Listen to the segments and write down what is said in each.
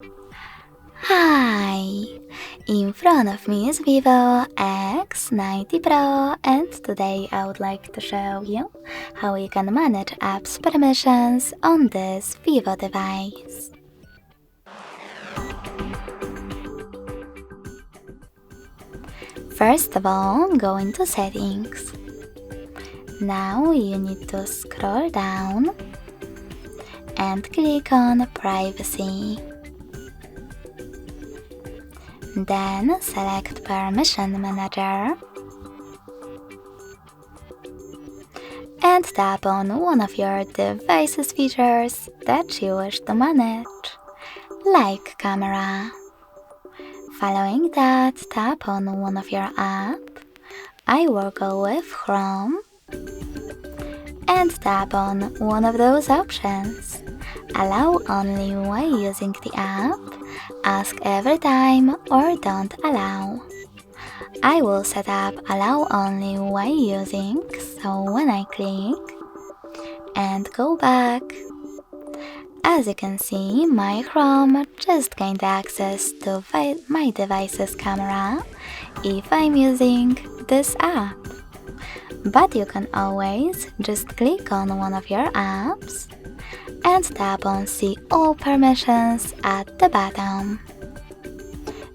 Hi! In front of me is VIVO X90 Pro, and today I would like to show you how you can manage apps permissions on this VIVO device. First of all, go into Settings. Now you need to scroll down and click on Privacy. Then select Permission Manager and tap on one of your device's features that you wish to manage, like camera. Following that, tap on one of your apps. I will go with Chrome and tap on one of those options. Allow only while using the app, ask every time, or don't allow. I will set up allow only while using, so when I click and go back, as you can see, my Chrome just gained access to my device's camera if I'm using this app. But you can always just click on one of your apps and tap on See All Permissions at the bottom.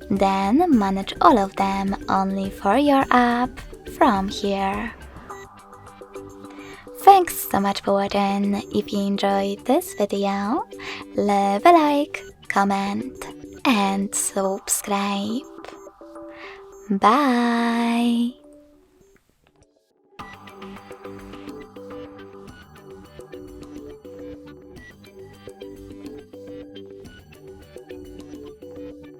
Then manage all of them only for your app from here. Thanks so much for watching. If you enjoyed this video, leave a like, comment, and subscribe. Bye!